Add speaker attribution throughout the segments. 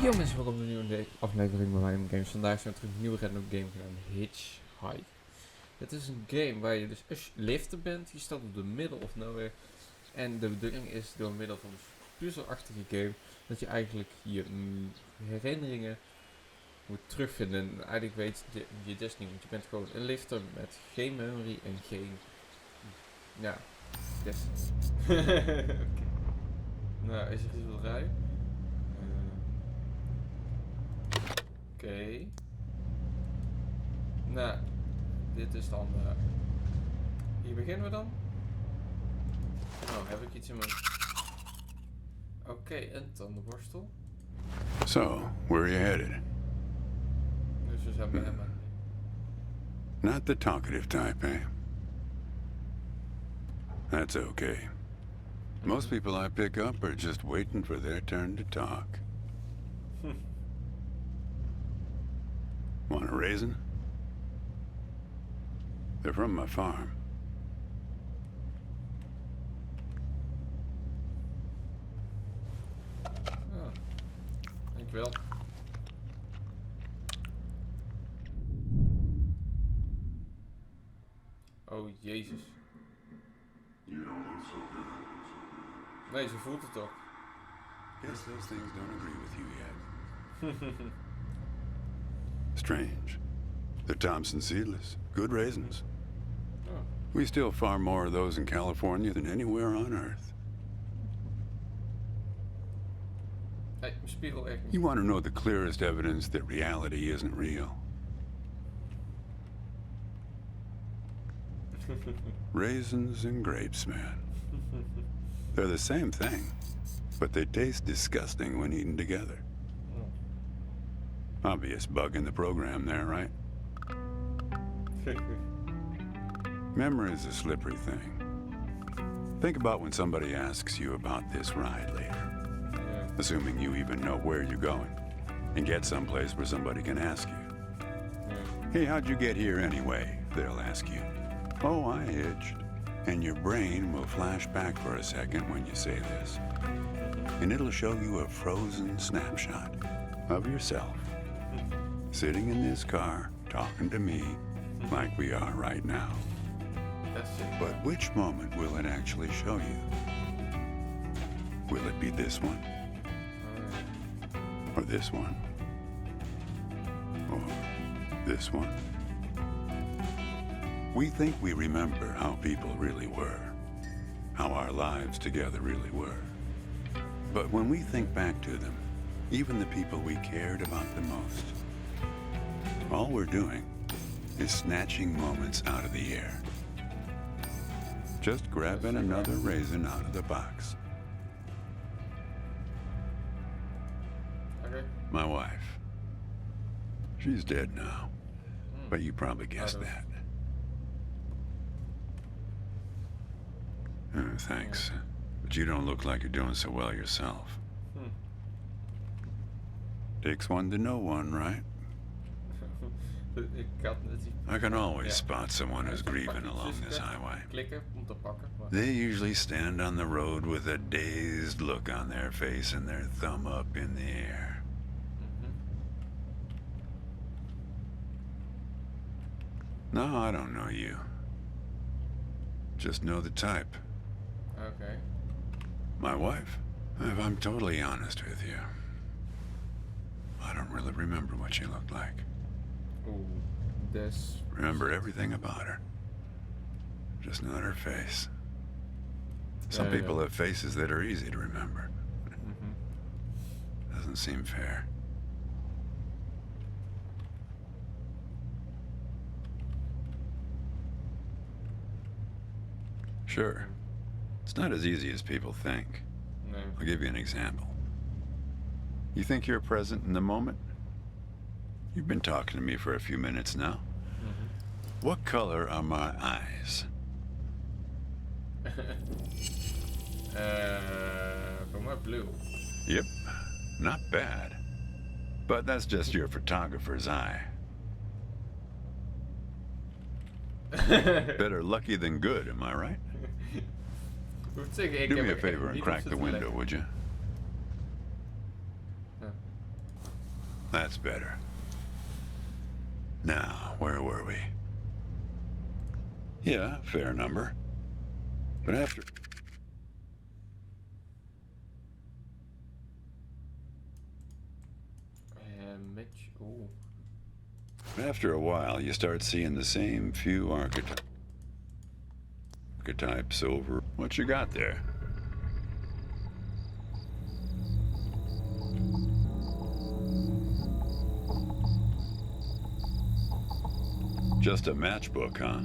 Speaker 1: Yo mensen, welkom bij een nieuwe aflevering bij mijn games. Vandaag zijn we terug een nieuwe random game genaamd Hitchhiker. Het is een game waar je dus als je lifter bent, je staat op de middle of nowhere. En de bedoeling is door middel van een puzzelachtige game dat je eigenlijk je herinneringen moet terugvinden. En eigenlijk weet je dus niet, want je bent gewoon een lifter met geen memory en geen... Ja, destiny. Okay. Nou, is er iets wat ruim? Oké. Nou, dit is dan... hier beginnen we dan. Oh, heb ik iets in mijn... Oké, een tandenborstel.
Speaker 2: So, where are you headed?
Speaker 1: Dus we zijn bij hem aan.
Speaker 2: Not the talkative type, eh? That's okay. Most people I pick up are just waiting for their turn to talk. Want a raisin? They're from my farm.
Speaker 1: Oh, dankjewel. Oh, Jezus. Nee, ze voelt het toch.
Speaker 2: Guess those things don't agree with you yet. Strange. They're Thompson seedless. Good raisins.
Speaker 1: Oh.
Speaker 2: We still farm more of those in California than anywhere on Earth.
Speaker 1: Hey, mijn spiegel echt niet.
Speaker 2: You want to know the clearest evidence that reality isn't real? Raisins and grapes, man. They're the same thing, but they taste disgusting when eaten together. Obvious bug in the program there, right? Memory is a slippery thing. Think about when somebody asks you about this ride later, assuming you even know where you're going, and get someplace where somebody can ask you. Hey, how'd you get here anyway? They'll ask you. Oh, I hitched. And your brain will flash back for a second when you say this. And it'll show you a frozen snapshot of yourself sitting in this car talking to me like we are right now.
Speaker 1: That's it.
Speaker 2: But which moment will it actually show you? Will it be this one? Or this one? Or this one? We think we remember how people really were, how our lives together really were. But when we think back to them, even the people we cared about the most, all we're doing is snatching moments out of the air. Just grabbing another raisin out of the box.
Speaker 1: Okay.
Speaker 2: My wife. She's dead now, but you probably guessed that. Thanks. But you don't look like you're doing so well yourself. Takes one to know one, right? I can always spot someone who's grieving along this highway.
Speaker 1: Klikken om te pakken. Maar...
Speaker 2: They usually stand on the road with a dazed look on their face and their thumb up in the air. No, I don't know you. Just know the type.
Speaker 1: Okay.
Speaker 2: My wife? If I'm totally honest with you, I don't really remember what she looked like.
Speaker 1: Oeh, dus...
Speaker 2: Remember everything about her. Just not her face. Some people have faces that are easy to remember. Doesn't seem fair. Sure. It's not as easy as people think.
Speaker 1: No.
Speaker 2: I'll give you an example. You think you're present in the moment? You've been talking to me for a few minutes now. What color are my eyes?
Speaker 1: For my blue.
Speaker 2: Yep, not bad. But that's just your photographer's eye. Better lucky than good, am I right? Do me a favor and crack the window, would you? That's better. Now, where were we? Yeah, fair number. But after...
Speaker 1: Mitch. Ooh.
Speaker 2: After a while, you start seeing the same few archetypes over. What you got there? Just a matchbook, huh?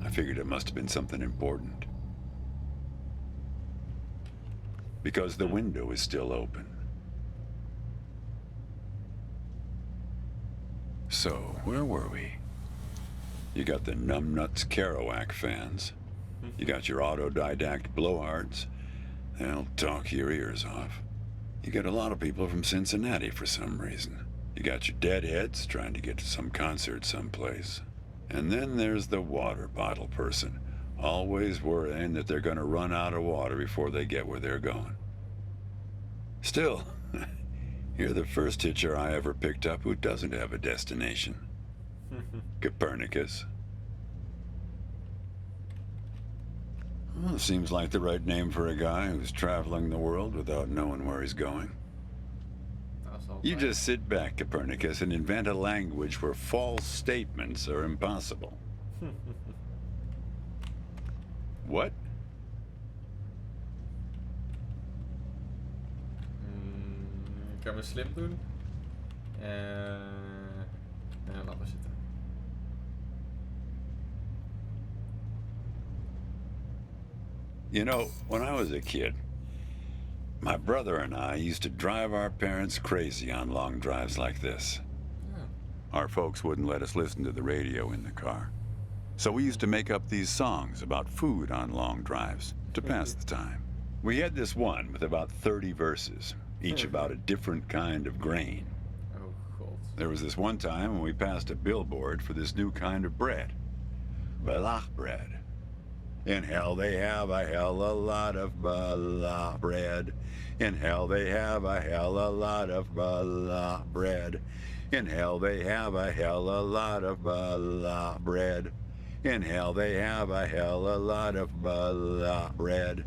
Speaker 2: I figured it must have been something important. Because the window is still open. So, where were we? You got the numbnuts Kerouac fans. You got your autodidact blowhards. They'll talk your ears off. You got a lot of people from Cincinnati for some reason. You got your deadheads trying to get to some concert someplace. And then there's the water bottle person, always worrying that they're going to run out of water before they get where they're going. Still, you're the first hitcher I ever picked up who doesn't have a destination. Copernicus. Well, seems like the right name for a guy who's traveling the world without knowing where he's going. You just sit back, Copernicus, and invent a language where false statements are impossible. What?
Speaker 1: Ik kan me slim doen. Laten we zitten.
Speaker 2: You know, when I was a kid, my brother and I used to drive our parents crazy on long drives like this.
Speaker 1: Oh.
Speaker 2: Our folks wouldn't let us listen to the radio in the car. So we used to make up these songs about food on long drives to pass the time. We had this one with about 30 verses, each about a different kind of grain.
Speaker 1: Oh, God.
Speaker 2: There was this one time when we passed a billboard for this new kind of bread. Balach bread. In hell they have a hell a lot of balach bread. In hell they have a hell a lot of balach bread. In hell they have a hell a lot of balach bread. In hell they have a hell a lot of balach bread.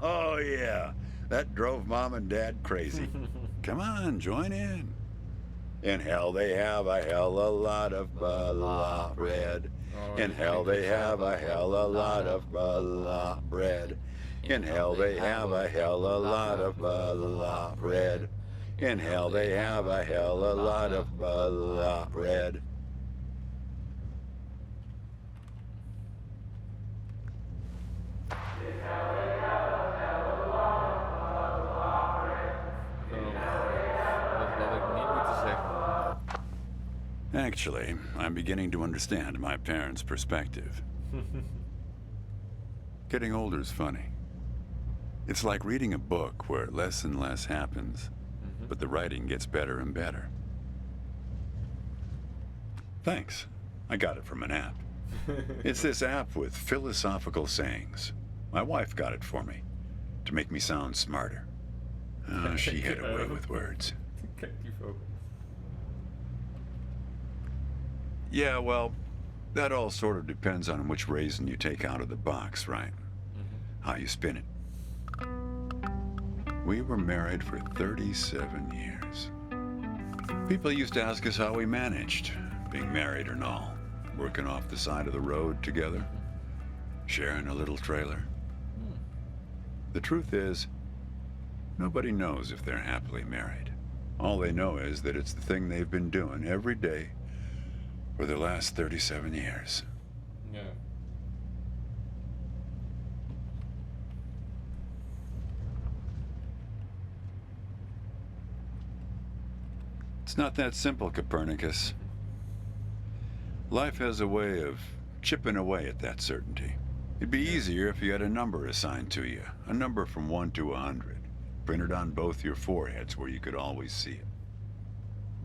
Speaker 2: Oh yeah, that drove Mom and Dad crazy. Come on, join in. In hell they have a hell a lot of balach bread. In hell they have a hell a lot of balach bread. In hell they have a hell a lot of balach bread. In hell they have a hell a lot of balach bread. Actually, I'm beginning to understand my parents' perspective. Getting older's funny. It's like reading a book where less and less happens, but the writing gets better and better. Thanks. I got it from an app. It's this app with philosophical sayings. My wife got it for me, to make me sound smarter. Oh, she had a way with words. Yeah, well, that all sort of depends on which raisin you take out of the box, right? How you spin it. We were married for 37 years. People used to ask us how we managed, being married and all, working off the side of the road together, sharing a little trailer. The truth is, nobody knows if they're happily married. All they know is that it's the thing they've been doing every day for the last 37 years.
Speaker 1: Yeah.
Speaker 2: It's not that simple, Copernicus. Life has a way of chipping away at that certainty. It'd be easier if you had a number assigned to you, a number from 1 to 100, printed on both your foreheads where you could always see it.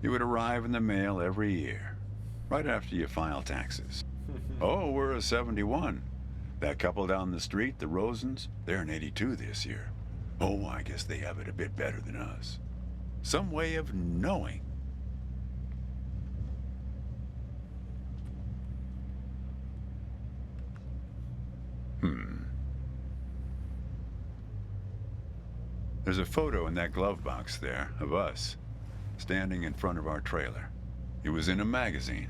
Speaker 2: It would arrive in the mail every year, right after you file taxes. Oh, we're a 71. That couple down the street, the Rosens, they're an 82 this year. Oh, I guess they have it a bit better than us. Some way of knowing. There's a photo in that glove box there of us, standing in front of our trailer. It was in a magazine.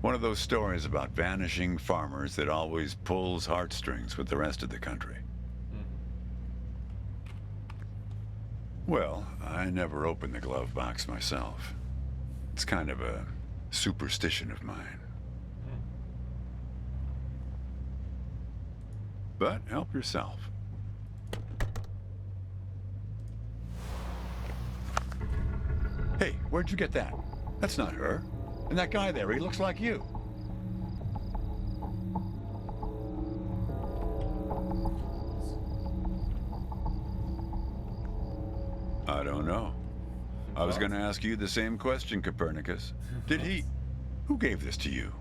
Speaker 2: One of those stories about vanishing farmers that always pulls heartstrings with the rest of the country. Well, I never opened the glove box myself. It's kind of a superstition of mine. But help yourself. Hey, where'd you get that? That's not her. And that guy there, he looks like you. I don't know. I was going to ask you the same question, Copernicus. Did he... Who gave this to you?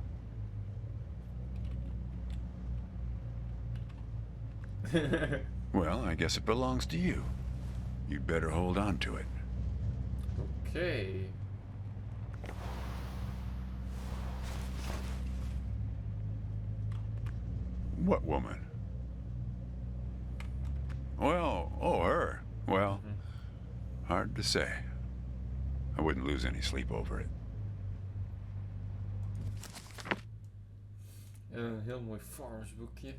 Speaker 2: Well, I guess it belongs to you. You'd better hold on to it.
Speaker 1: Okay.
Speaker 2: What woman? Well, oh, her. Well, hard to say. I wouldn't lose any sleep over it.
Speaker 1: Een heel mooi farmersboekje.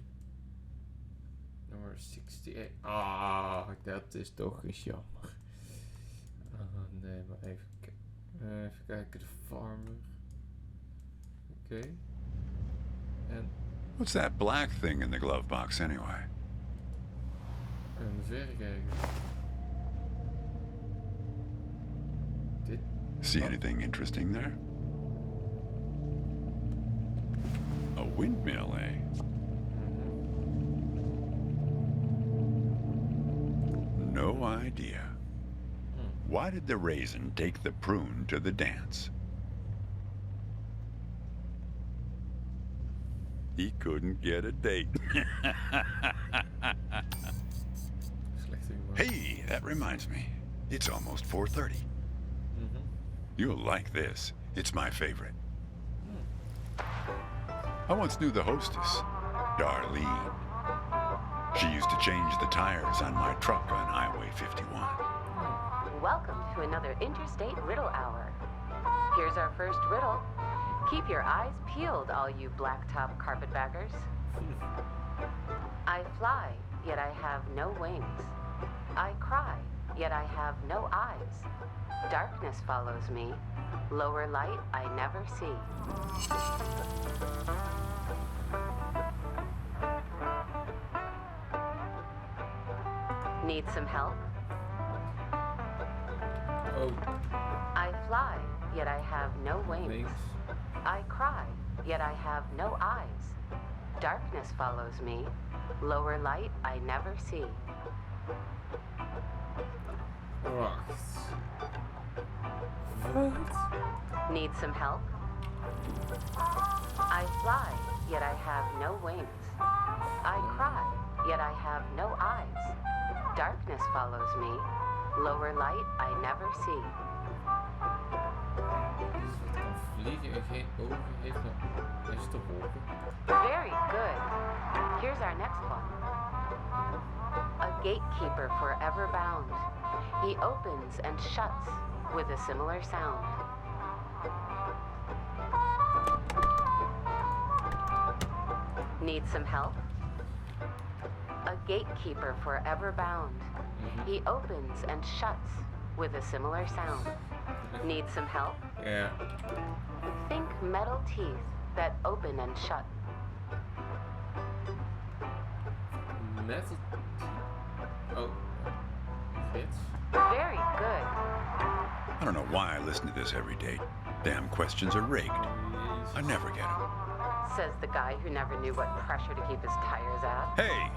Speaker 1: Nummer 68. Ah, dat is toch eens jammer. Nee, maar even kijken. De farmer. Oké. En
Speaker 2: What's that black thing in the glove box anyway?
Speaker 1: een verrekijker. Dit.
Speaker 2: See anything interesting there? A windmill, eh? No idea. Why did the raisin take the prune to the dance? He couldn't get a date. Hey, that reminds me. It's almost 4:30. You'll like this. It's my favorite. I once knew the hostess, Darlene. She used to change the tires on my truck on Highway 51.
Speaker 3: Welcome to another Interstate Riddle Hour. Here's our first riddle. Keep your eyes peeled, all you blacktop carpetbaggers. I fly, yet I have no wings. I cry, yet I have no eyes. Darkness follows me. Lower light I never see. Need some help?
Speaker 1: Oh.
Speaker 3: I fly, yet I have no wings. I cry, yet I have no eyes. Darkness follows me. Lower light I never see.
Speaker 1: Wacht. Wat?
Speaker 3: Need some help? I fly, yet I have no wings. I cry, yet I have no eyes. Darkness follows me. Lower light I never see.
Speaker 1: Vliegen en geen ogen heeft, maar is te wolken.
Speaker 3: Very good. Here's our next one. A gatekeeper forever bound. He opens and shuts with a similar sound. Need some help? A gatekeeper forever bound. He opens and shuts with a similar sound. Need some help?
Speaker 1: Yeah.
Speaker 3: Think metal teeth that open and shut.
Speaker 1: Metal. Oh. Hits.
Speaker 3: Very good.
Speaker 2: I don't know why I listen to this every day. Damn questions are rigged. I never get them.
Speaker 3: Says the guy who never knew what pressure to keep his tires at.
Speaker 2: Hey!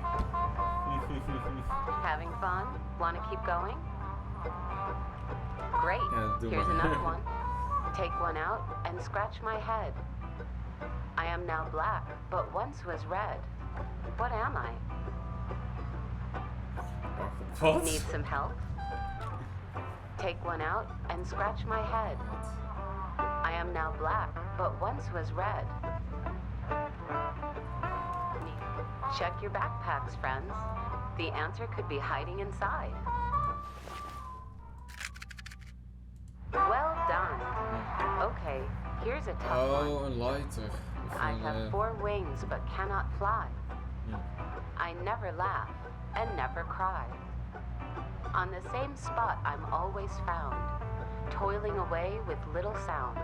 Speaker 3: Having fun? Want to keep going? Great.
Speaker 1: do
Speaker 3: Here's
Speaker 1: my-
Speaker 3: another one. Take one out and scratch my head. I am now black, but once was red. What am I?
Speaker 1: Wat?
Speaker 3: Need some help? Take one out and scratch my head. I am now black, but once was red. Check your backpacks, friends. The answer could be hiding inside. Well done. Okay, here's a tough one.
Speaker 1: Oh, een lighter.
Speaker 3: I have 4 wings but cannot fly. I never laugh and never cry. On the same spot I'm always found, toiling away with little sound.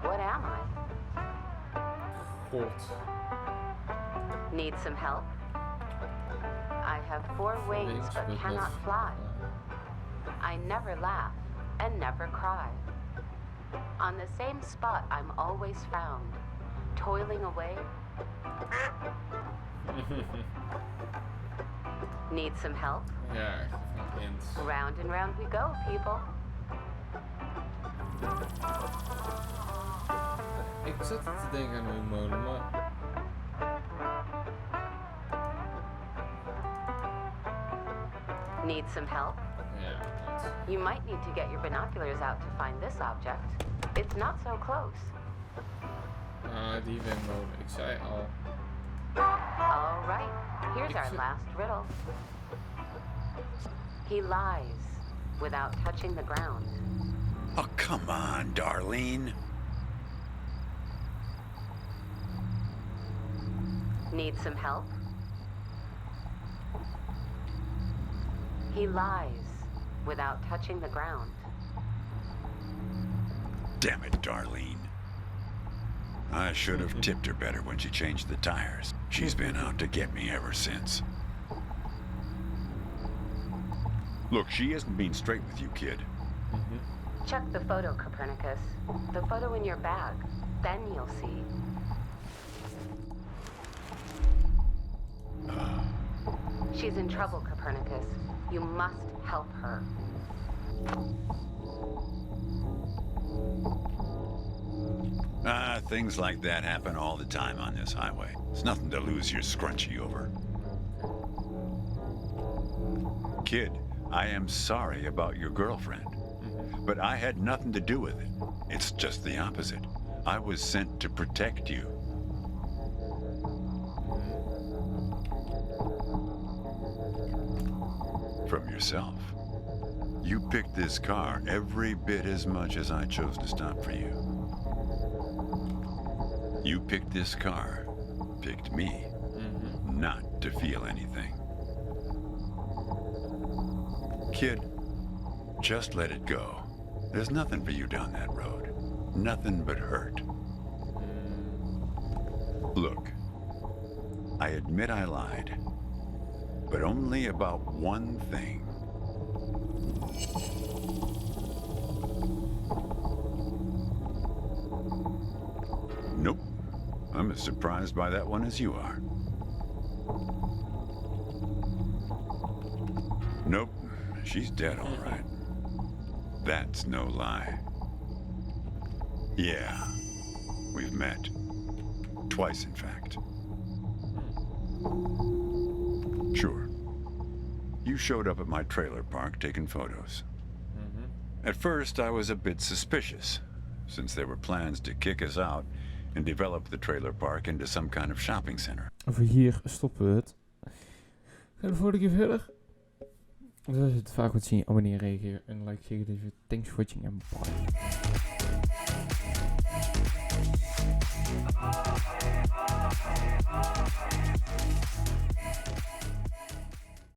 Speaker 3: What am I?
Speaker 1: God.
Speaker 3: Need some help? I have 4 wings but cannot fly. I never laugh and never cry. On the same spot I'm always found, toiling away. Need some help?
Speaker 1: Ja, een hint.
Speaker 3: Round and round we go, people.
Speaker 1: Ik zat te denken aan een molen, maar...
Speaker 3: Need some help?
Speaker 1: Ja, dat.
Speaker 3: You might need to get your binoculars out to find this object. It's not so close.
Speaker 1: Die windmolen. Ik zei al.
Speaker 3: All right, here's our last riddle. He lies without touching the ground.
Speaker 2: Oh, come on, Darlene.
Speaker 3: Need some help? He lies without touching the ground.
Speaker 2: Damn it, Darlene. I should have tipped her better when she changed the tires. She's been out to get me ever since. Look, she isn't being straight with you, kid.
Speaker 3: Check the photo, Copernicus. The photo in your bag. Then you'll see. She's in trouble, Copernicus. You must help her.
Speaker 2: Things like that happen all the time on this highway. It's nothing to lose your scrunchie over. Kid, I am sorry about your girlfriend, but I had nothing to do with it. It's just the opposite. I was sent to protect you. From yourself. You picked this car every bit as much as I chose to stop for you. You picked this car, picked me, not to feel anything. Kid, just let it go. There's nothing for you down that road. Nothing but hurt. Look, I admit I lied, but only about one thing. Nope. I'm as surprised by that one as you are. Nope. She's dead, all right. That's no lie. Yeah. We've met. Twice, in fact. Sure. You showed up at my trailer park taking photos. At first, I was a bit suspicious, since there were plans to kick us out and develop the trailer park into some kind of shopping center.
Speaker 1: Over hier stoppen we het. Ga de volgende keer verder. Dus als je het vaak wilt zien, abonneer, reageer en like, zeg even. Thanks for watching en bye.